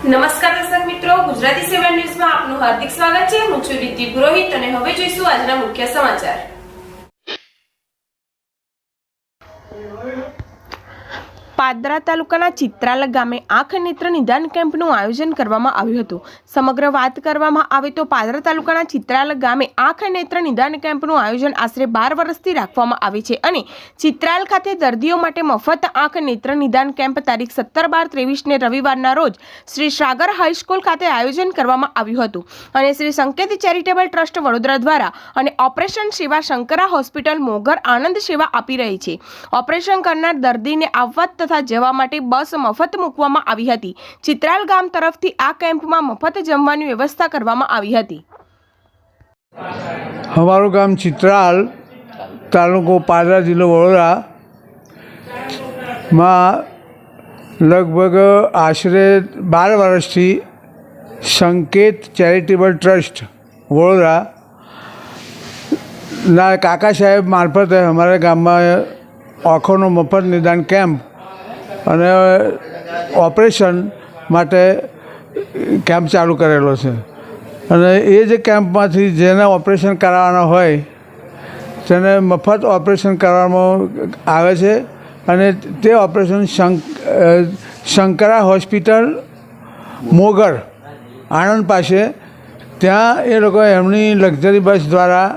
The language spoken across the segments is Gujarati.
નમસ્કાર દર્શક મિત્રો, ગુજરાતી 7 ન્યૂઝમાં આપનું હાર્દિક સ્વાગત છે। હું છું રીતિ પુરોહિત અને હવે જોઈશું આજના મુખ્ય સમાચાર। પાદરા તાલુકાના ચિત્રાલ ગામે આંખ નેત્ર નિદાન કેમ્પનું આયોજન કરવામાં આવ્યું હતું। સમગ્ર વાત કરવામાં આવે તો પાદરા તાલુકાના ચિત્રાલ ગામે આંખ નેત્ર નિદાન કેમ્પનું આયોજન આશરે 12 વર્ષથી રાખવામાં આવે છે અને ચિત્રાલ ખાતે દર્દીઓ માટે મફત આંખ નેત્ર નિદાન કેમ્પ તારીખ 17, 12, 23 ને રવિવારના રોજ શ્રી સાગર હાઈસ્કૂલ ખાતે આયોજન કરવામાં આવ્યું હતું અને શ્રી સંકેત ચેરિટેબલ ટ્રસ્ટ વડોદરા દ્વારા અને ઓપરેશન સેવા શંકરા હોસ્પિટલ મોગર આનંદ સેવા આપી રહી છે। ઓપરેશન કરનાર દર્દીને આવવા તથા જવા માટે બસ મફત મૂકવામાં આવી હતી। ચિત્રાલ ગામ તરફથી આ કેમ્પમાં મફત જમવાની વ્યવસ્થા કરવામાં આવી હતી। हमाરું ગામ ચિત્રાલ, તાલુકો પાદરા, જિલ્લો વડોદરા માં લગભગ આશરે 12 વર્ષથી સંકેત ચેરિટેબલ ટ્રસ્ટ વડોદરા ના કાકા સાહેબ મારફતે અમારા ગામમાં આંખોનો મફત નિદાન કેમ્પ અને ઓપરેશન માટે કેમ્પ ચાલુ કરેલો છે અને એ જ કેમ્પમાંથી જેને ઓપરેશન કરાવવાના હોય તેને મફત ઓપરેશન કરવામાં આવે છે અને તે ઓપરેશન શંકરા હોસ્પિટલ મોગર આણંદ પાસે ત્યાં એ લોકો એમની લક્ઝરી બસ દ્વારા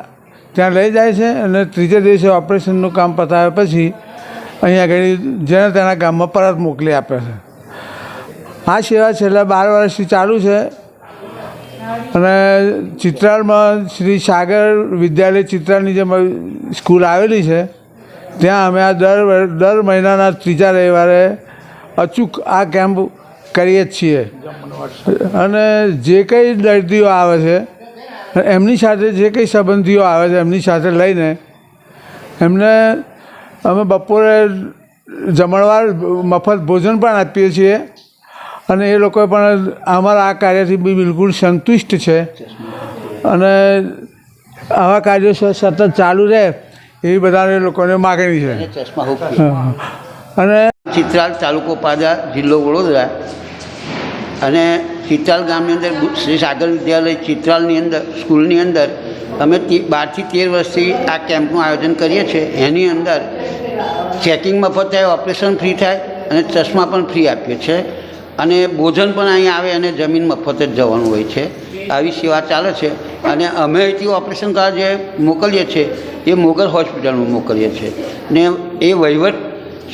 ત્યાં લઈ જાય છે અને ત્રીજે દિવસે ઓપરેશનનું કામ પતાવ્યા પછી અહીંયા આગળ જેને તેના ગામમાં પરત મોકલી આપે છે। આ સેવા છેલ્લા 12 વર્ષથી ચાલુ છે અને ચિત્રાલમાં શ્રી સાગર વિદ્યાલય ચિત્રાલની જે સ્કૂલ આવેલી છે ત્યાં અમે આ દર મહિનાના ત્રીજા રવિવારે અચૂક આ કેમ્પ કરીએ જ છીએ અને જે કંઈ દર્દીઓ આવે છે એમની સાથે જે કંઈ સંબંધીઓ આવે છે એમની સાથે લઈને એમને અમે બપોરે જમણવાર મફત ભોજન પણ આપીએ છીએ અને એ લોકો પણ અમારા આ કાર્યથી બિલકુલ સંતુષ્ટ છે અને આવા કાર્યો સતત ચાલુ રહે એવી બધાને લોકોને માગણી છે। અને ચિત્રાલ તાલુકો પાદરા, જિલ્લો વડોદરા અને ચિત્રાલ ગામની અંદર શ્રી સાગર વિદ્યાલય ચિત્રાલની અંદર સ્કૂલની અંદર અમે 12 થી 13 વર્ષથી આ કેમ્પનું આયોજન કરીએ છીએ। એની અંદર ચેકિંગ મફત થાય, ઓપરેશન ફ્રી થાય અને ચશ્મા પણ ફ્રી આપીએ છીએ અને ભોજન પણ અહીં આવે અને જમીન મફત જ જવાનું હોય છે। આવી સેવા ચાલે છે અને અમે અહીંથી ઓપરેશન કરવા જે મોકલીએ છીએ એ મોગલ હોસ્પિટલમાં મોકલીએ છીએ ને એ વહીવટ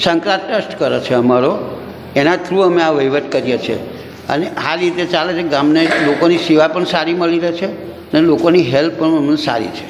શંકરા ટ્રસ્ટ કરે છે અમારો, એના થ્રુ અમે આ વહીવટ કરીએ છીએ અને આ રીતે ચાલે છે। ગામને લોકોની સેવા પણ સારી મળી રહે છે અને લોકોની હેલ્પ પણ અમને સારી છે।